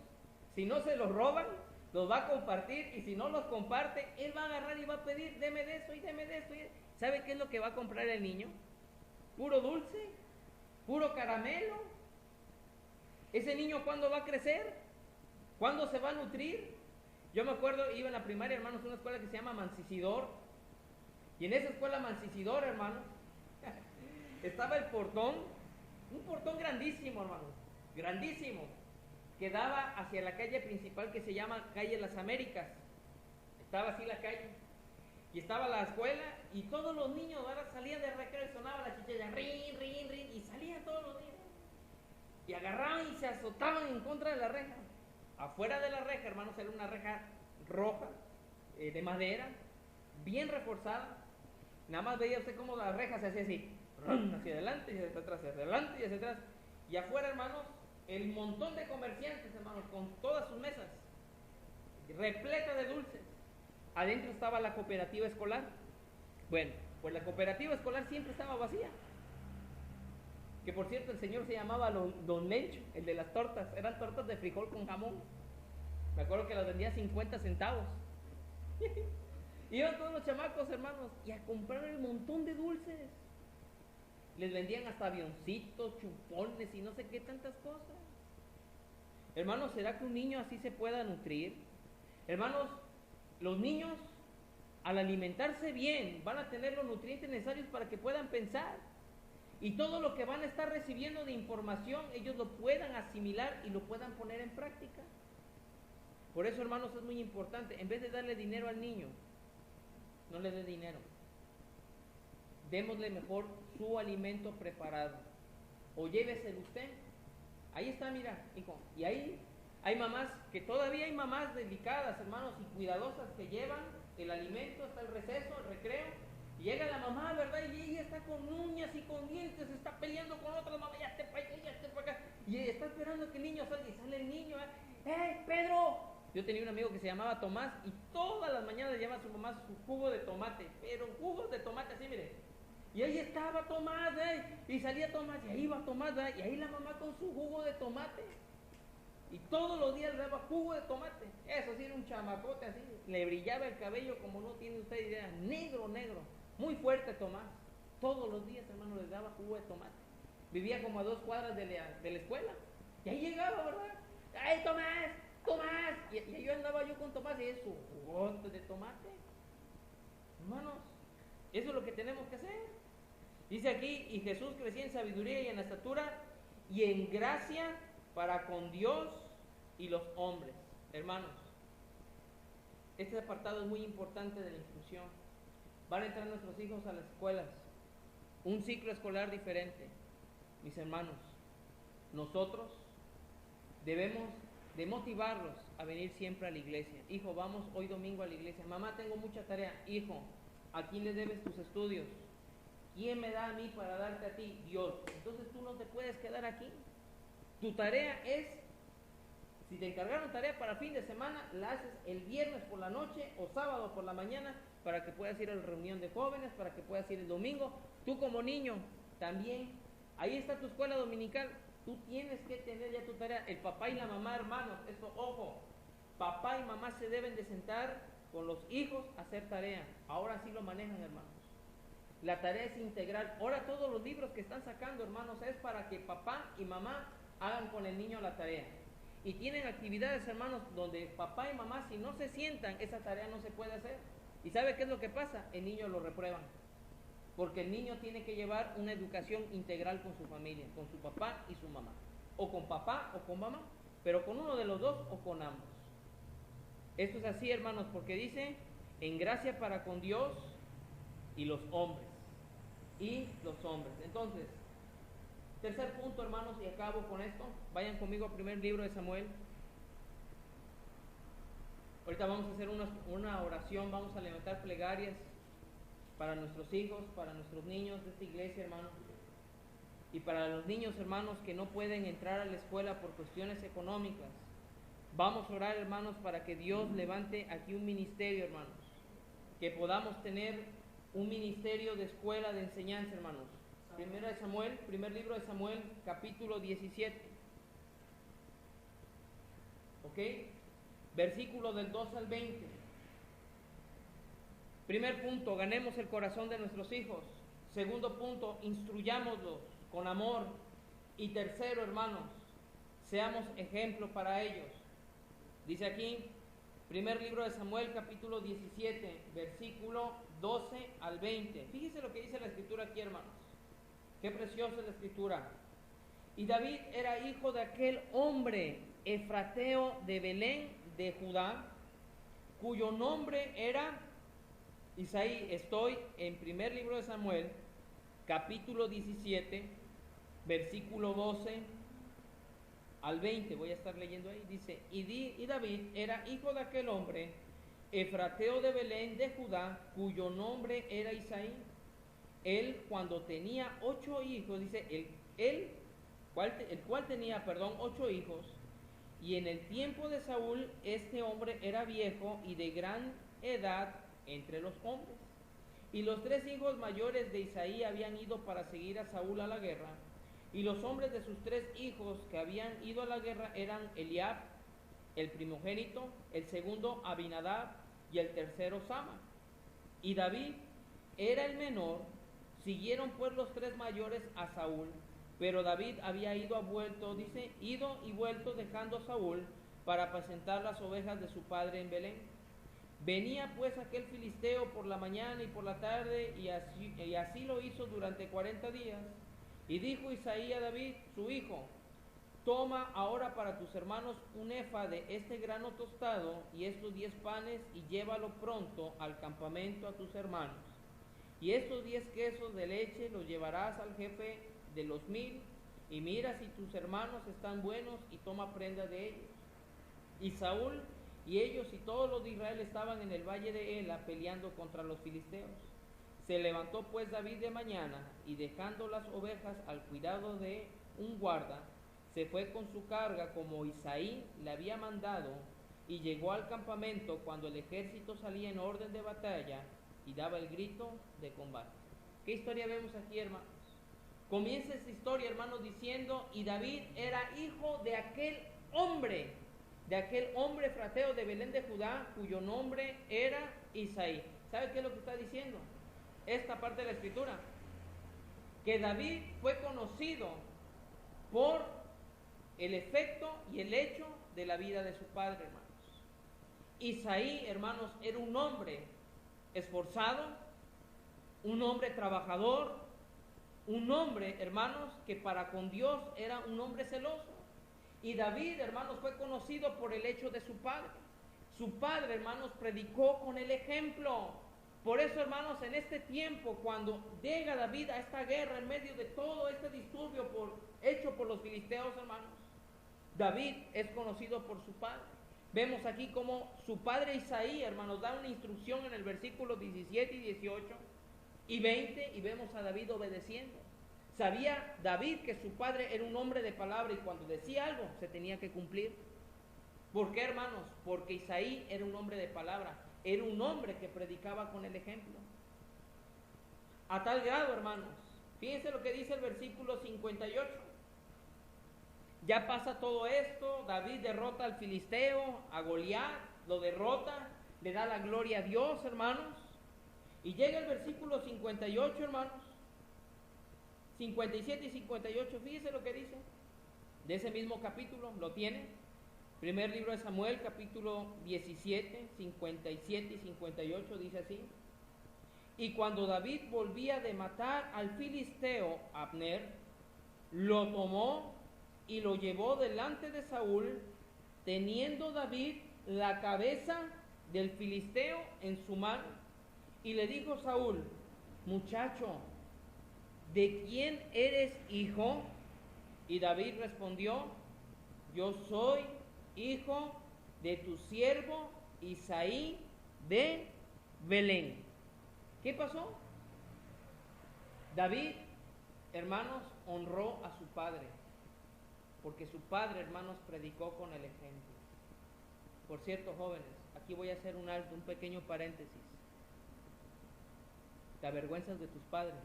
Si no se los roban, los va a compartir, y si no los comparte, él va a agarrar y va a pedir, deme de eso y deme de esto. ¿Sabe qué es lo que va a comprar el niño? Puro dulce, puro caramelo. ¿Ese niño cuándo va a crecer? ¿Cuándo se va a nutrir? Yo me acuerdo, iba en la primaria, hermanos, a una escuela que se llama Mancisidor. Y en esa escuela Mancisidor, hermanos, estaba el portón, un portón grandísimo, hermanos, grandísimo, que daba hacia la calle principal que se llama Calle Las Américas. Estaba así la calle. Y estaba la escuela, y todos los niños ahora salían de recreo y sonaba la chichilla, rin, rin, rin, y salían todos los niños. Y agarraban y se azotaban en contra de la reja. Afuera de la reja, hermanos, era una reja roja, de madera, bien reforzada. Nada más veía usted cómo la reja se hacía así, hacia adelante y hacia atrás, hacia adelante y hacia atrás. Y afuera, hermanos, el montón de comerciantes, hermanos, con todas sus mesas, repleta de dulces. Adentro estaba la cooperativa escolar. Bueno, pues la cooperativa escolar siempre estaba vacía. Que por cierto, el señor se llamaba Don Mencho, el de las tortas. Eran tortas de frijol con jamón. Me acuerdo que las vendía 50 centavos. Iban todos los chamacos, hermanos, y a comprar el montón de dulces. Les vendían hasta avioncitos, chupones y no sé qué tantas cosas. Hermanos, ¿será que un niño así se pueda nutrir? Hermanos, los niños, al alimentarse bien, van a tener los nutrientes necesarios para que puedan pensar. Y todo lo que van a estar recibiendo de información, ellos lo puedan asimilar y lo puedan poner en práctica. Por eso, hermanos, es muy importante, en vez de darle dinero al niño, no le dé dinero. Démosle mejor su alimento preparado. O lléveselo usted. Ahí está, mira, hijo. Y ahí hay mamás, que todavía hay mamás delicadas, hermanos, y cuidadosas, que llevan el alimento hasta el receso, el recreo. Y llega la mamá, ¿verdad? Y ella está con uñas y con dientes, está peleando con otras mamás, ya te para allá, ya te para acá. Y está esperando que el niño salga, y sale el niño, ¡Hey, Pedro! Yo tenía un amigo que se llamaba Tomás, y todas las mañanas lleva a su mamá su jugo de tomate, pero jugos de tomate así, mire. Y ahí estaba Tomás, y salía Tomás, y ahí iba Tomás, y ahí la mamá con su jugo de tomate. Y todos los días le daba jugo de tomate. Eso sí, era un chamacote así, le brillaba el cabello como no tiene usted idea, negro, negro. Muy fuerte Tomás. Todos los días, hermano, les daba jugo de tomate. Vivía como a 2 cuadras de la escuela. Y ahí llegaba, ¿verdad? ¡Ay, Tomás! ¡Tomás! Y yo andaba yo con Tomás y su jugote de tomate. Hermanos, eso es lo que tenemos que hacer. Dice aquí, y Jesús crecía en sabiduría y en la estatura y en gracia para con Dios y los hombres. Hermanos, este apartado es muy importante de la instrucción. Van a entrar nuestros hijos a las escuelas, un ciclo escolar diferente. Mis hermanos, nosotros debemos de motivarlos a venir siempre a la iglesia. Hijo, vamos hoy domingo a la iglesia. Mamá, tengo mucha tarea. Hijo, ¿a quién le debes tus estudios? ¿Quién me da a mí para darte a ti? Dios. Entonces tú no te puedes quedar aquí. Tu tarea es, si te encargaron tarea para fin de semana, la haces el viernes por la noche o sábado por la mañana para que puedas ir a la reunión de jóvenes, para que puedas ir el domingo. Tú como niño también, ahí está tu escuela dominical. Tú tienes que tener ya tu tarea. El papá y la mamá, hermanos, esto, ojo, papá y mamá se deben de sentar con los hijos a hacer tarea. Ahora sí lo manejan, hermanos. La tarea es integral. Ahora todos los libros que están sacando, hermanos, es para que papá y mamá hagan con el niño la tarea. Y tienen actividades, hermanos, donde papá y mamá, si no se sientan, esa tarea no se puede hacer. ¿Y sabe qué es lo que pasa? El niño lo reprueban. Porque el niño tiene que llevar una educación integral con su familia, con su papá y su mamá. O con papá o con mamá, pero con uno de los dos o con ambos. Esto es así, hermanos, porque dice, en gracia para con Dios y los hombres. Y los hombres. Entonces, tercer punto, hermanos, y acabo con esto. Vayan conmigo al primer libro de Samuel. Ahorita vamos a hacer una oración, vamos a levantar plegarias para nuestros hijos, para nuestros niños de esta iglesia, hermanos. Y para los niños, hermanos, que no pueden entrar a la escuela por cuestiones económicas. Vamos a orar, hermanos, para que Dios levante aquí un ministerio, hermanos. Que podamos tener un ministerio de escuela de enseñanza, hermanos. Primer libro de Samuel, capítulo 17. ¿Ok? Versículo del 2 al 20. Primer punto, ganemos el corazón de nuestros hijos. Segundo punto, instruyámoslos con amor. Y tercero, hermanos, seamos ejemplo para ellos. Dice aquí, primer libro de Samuel, capítulo 17, versículo 12 al 20. Fíjese lo que dice la escritura aquí, hermanos. Qué preciosa es la escritura. Y David era hijo de aquel hombre efrateo de Belén de Judá, cuyo nombre era Isaí. Estoy en primer libro de Samuel, capítulo 17, versículo 12 al 20. Voy a estar leyendo ahí. Dice, y David era hijo de aquel hombre efrateo de Belén de Judá, cuyo nombre era Isaí. Él, cuando tenía 8 hijos, dice, el cual tenía 8 hijos, y en el tiempo de Saúl, este hombre era viejo y de gran edad entre los hombres. Y los 3 hijos mayores de Isaí habían ido para seguir a Saúl a la guerra, y los hombres de sus 3 hijos que habían ido a la guerra eran Eliab, el primogénito, el segundo Abinadab, y el tercero Sama. Y David era el menor. Siguieron pues los 3 mayores a Saúl, pero David había ido y vuelto dejando a Saúl para apacentar las ovejas de su padre en Belén. Venía pues aquel filisteo por la mañana y por la tarde, y así lo hizo durante 40 días. Y dijo Isaí a David, su hijo, toma ahora para tus hermanos un efa de este grano tostado y estos 10 panes, y llévalo pronto al campamento a tus hermanos. Y estos 10 quesos de leche los llevarás al jefe de los 1000, y mira si tus hermanos están buenos, y toma prenda de ellos. Y Saúl y ellos y todos los de Israel estaban en el valle de Ela peleando contra los filisteos. Se levantó pues David de mañana, y dejando las ovejas al cuidado de un guarda, se fue con su carga como Isaí le había mandado, y llegó al campamento cuando el ejército salía en orden de batalla y daba el grito de combate. ¿Qué historia vemos aquí, hermanos? Comienza esta historia, hermanos, diciendo, y David era hijo de aquel hombre frateo de Belén de Judá, cuyo nombre era Isaí. ¿Sabe qué es lo que está diciendo esta parte de la escritura? que David fue conocido por el efecto y el hecho de la vida de su padre, hermanos. Isaí, hermanos, era un hombre esforzado, un hombre trabajador, un hombre, hermanos, que para con Dios era un hombre celoso. Y David, hermanos, fue conocido por el hecho de su padre. Su padre, hermanos, predicó con el ejemplo. Por eso, hermanos, en este tiempo, cuando llega David a esta guerra, en medio de todo este disturbio hecho por los filisteos, hermanos, David es conocido por su padre. Vemos aquí como su padre Isaí, hermanos, da una instrucción en el versículo 17 y 18 y 20, y vemos a David obedeciendo. Sabía David que su padre era un hombre de palabra, y cuando decía algo se tenía que cumplir. ¿Por qué, hermanos? Porque Isaí era un hombre de palabra, era un hombre que predicaba con el ejemplo. A tal grado, hermanos, fíjense lo que dice el versículo 58. Ya pasa todo esto, David derrota al filisteo, a Goliat, lo derrota, le da la gloria a Dios, hermanos. Y llega el versículo 58, hermanos, 57 y 58, fíjense lo que dice, de ese mismo capítulo, lo tiene, primer libro de Samuel, capítulo 17, 57 y 58, dice así: y cuando David volvía de matar al filisteo Abner, lo tomó y lo llevó delante de Saúl, teniendo David la cabeza del filisteo en su mano, y le dijo Saúl: muchacho, ¿de quién eres hijo? Y David respondió: yo soy hijo de tu siervo Isaí de Belén. ¿Qué pasó? David, hermanos, honró a su padre, porque su padre, hermanos, predicó con el ejemplo. Por cierto, jóvenes, aquí voy a hacer un alto, un pequeño paréntesis. ¿Te avergüenzas de tus padres?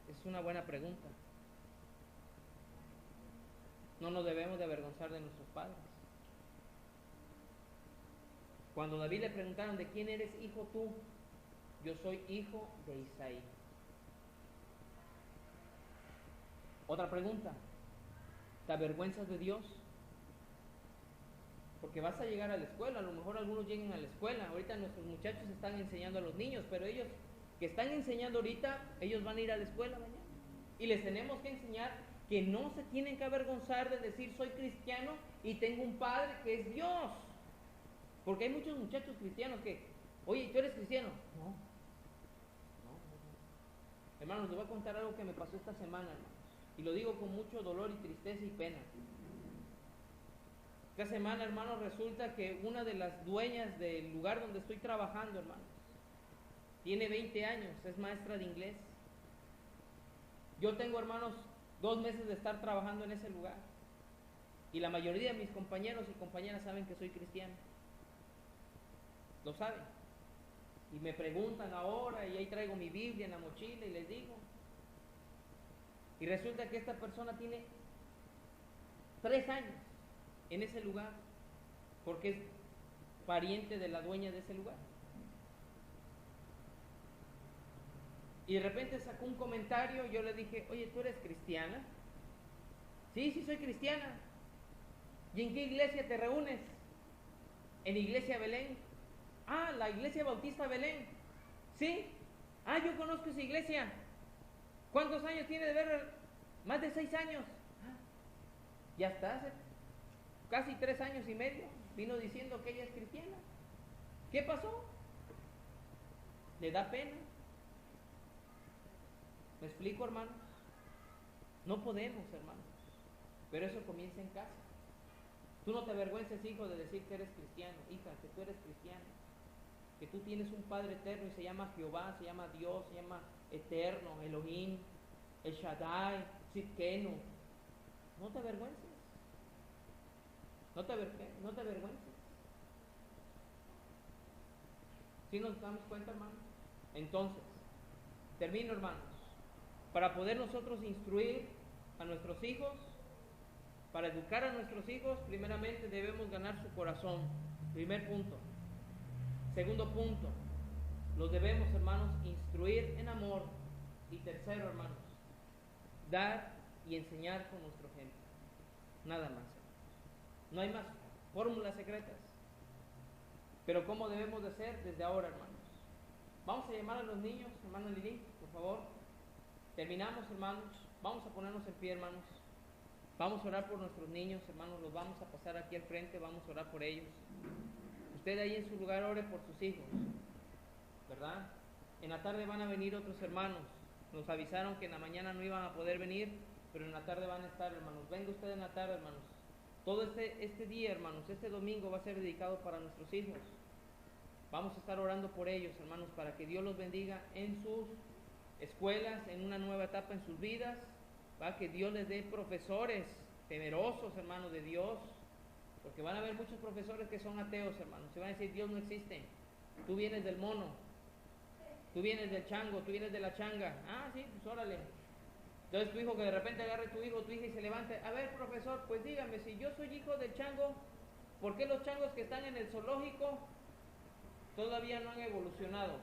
Es una buena pregunta. No nos debemos de avergonzar de nuestros padres. Cuando David le preguntaron: ¿de quién eres hijo tú? Yo soy hijo de Isaí. Otra pregunta: ¿te avergüenzas de Dios? Porque vas a llegar a la escuela, a lo mejor algunos lleguen a la escuela. Ahorita nuestros muchachos están enseñando a los niños, pero ellos que están enseñando ahorita, ellos van a ir a la escuela mañana. Y les tenemos que enseñar que no se tienen que avergonzar de decir: soy cristiano y tengo un padre que es Dios. Porque hay muchos muchachos cristianos que: oye, ¿tú eres cristiano? No. Hermanos, les voy a contar algo que me pasó esta semana, hermanos. Y lo digo con mucho dolor y tristeza y pena. Esta semana, hermanos, resulta que una de las dueñas del lugar donde estoy trabajando, hermanos, tiene 20 años, es maestra de inglés. Yo tengo, hermanos, 2 meses de estar trabajando en ese lugar. Y la mayoría de mis compañeros y compañeras saben que soy cristiano. Lo saben. Y me preguntan ahora, y ahí traigo mi Biblia en la mochila y les digo. Y resulta que esta persona tiene 3 años en ese lugar, porque es pariente de la dueña de ese lugar. Y de repente sacó un comentario, yo le dije: oye, ¿tú eres cristiana? Sí, sí soy cristiana. ¿Y en qué iglesia te reúnes? En Iglesia Belén. Ah, la Iglesia Bautista Belén. Sí. Ah, yo conozco esa iglesia. ¿Cuántos años tiene de ver? Más de 6 años. Ah, ya está, hace casi 3 años y medio vino diciendo que ella es cristiana. ¿Qué pasó? ¿Le da pena? ¿Me explico, hermanos? No podemos, hermanos. Pero eso comienza en casa. Tú no te avergüences, hijo, de decir que eres cristiano. Hija, que tú eres cristiano. Que tú tienes un Padre eterno y se llama Jehová, se llama Dios, se llama Eterno, Elohim, El Shaddai, Tzidkenu. No te avergüences. No te avergüences. ¿Sí nos damos cuenta, hermanos? Entonces, termino, hermanos. Para poder nosotros instruir a nuestros hijos, para educar a nuestros hijos, primeramente debemos ganar su corazón. Primer punto. Segundo punto, los debemos, hermanos, instruir en amor. Y tercero, hermanos, dar y enseñar con nuestro ejemplo. Nada más, hermanos. No hay más fórmulas secretas. Pero ¿cómo debemos de ser desde ahora, hermanos? Vamos a llamar a los niños, hermano Lili, por favor. Terminamos, hermanos. Vamos a ponernos en pie, hermanos. Vamos a orar por nuestros niños, hermanos. Los vamos a pasar aquí al frente. Vamos a orar por ellos. Usted ahí en su lugar ore por sus hijos, ¿verdad? En la tarde van a venir otros hermanos. Nos avisaron que en la mañana no iban a poder venir, pero en la tarde van a estar, hermanos. Venga usted en la tarde, hermanos. Todo este día, hermanos, este domingo va a ser dedicado para nuestros hijos. Vamos a estar orando por ellos, hermanos, para que Dios los bendiga en sus escuelas, en una nueva etapa en sus vidas. Va, que Dios les dé profesores temerosos, hermanos, de Dios. Porque van a haber muchos profesores que son ateos, hermanos. Se van a decir, Dios no existe. Tú vienes del mono. Tú vienes del chango, tú vienes de la changa. Ah, sí, pues órale. Entonces tu hijo, que de repente agarre tu hijo, tu hija y se levante. A ver, profesor, pues dígame, si yo soy hijo del chango, ¿por qué los changos que están en el zoológico todavía no han evolucionado?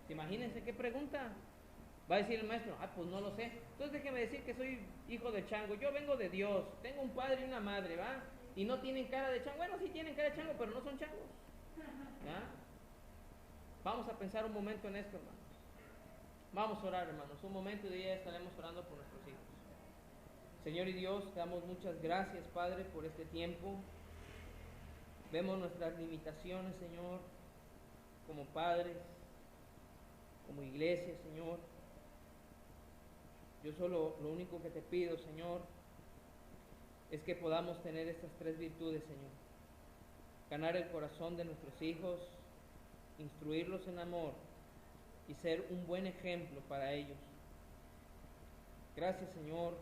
Imagínense qué pregunta. Va a decir el maestro, pues no lo sé. Entonces déjeme decir que soy hijo del chango. Yo vengo de Dios, tengo un padre y una madre, ¿va? Y no tienen cara de chango. Bueno, sí tienen cara de chango, pero no son changos, ¿va? Vamos a pensar un momento en esto, hermanos. Vamos a orar, hermanos. Un momento y ya estaremos orando por nuestros hijos. Señor y Dios, te damos muchas gracias, Padre, por este tiempo. Vemos nuestras limitaciones, Señor, como padres, como iglesia, Señor. Yo solo lo único que te pido, Señor, es que podamos tener estas tres virtudes, Señor. Ganar el corazón de nuestros hijos, instruirlos en amor y ser un buen ejemplo para ellos. Gracias, Señor,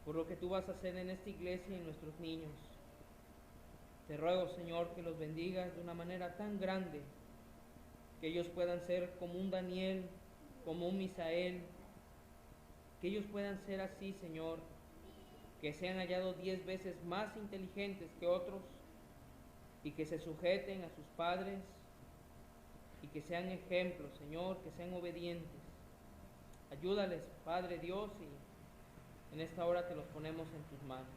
por lo que tú vas a hacer en esta iglesia y en nuestros niños. Te ruego, Señor, que los bendigas de una manera tan grande, que ellos puedan ser como un Daniel, como un Misael, que ellos puedan ser así, Señor, que sean hallados 10 veces más inteligentes que otros y que se sujeten a sus padres y que sean ejemplos, Señor, que sean obedientes. Ayúdales, Padre Dios, y en esta hora te los ponemos en tus manos.